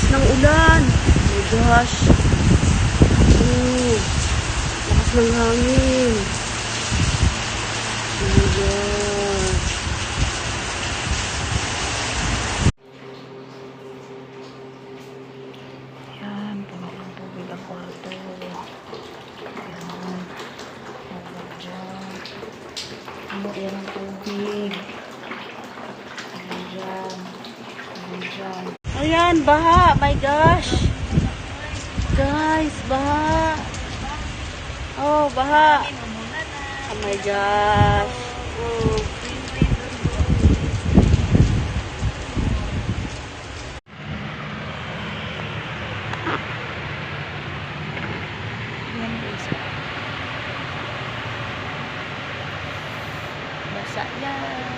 ng ulan. Oh my gosh. Oh, lakas ng hangin. Oh my gosh. Yan, puno ng tubig ang kwarto. Yan. Hanggang dyan. Puno yan ang tubig. Hanggang dyan. Hanggang dyan. Ayan, baha. My gosh. Guys, baha. Oh, baha. Oh my gosh. Oh. Yan guys. Basa yan.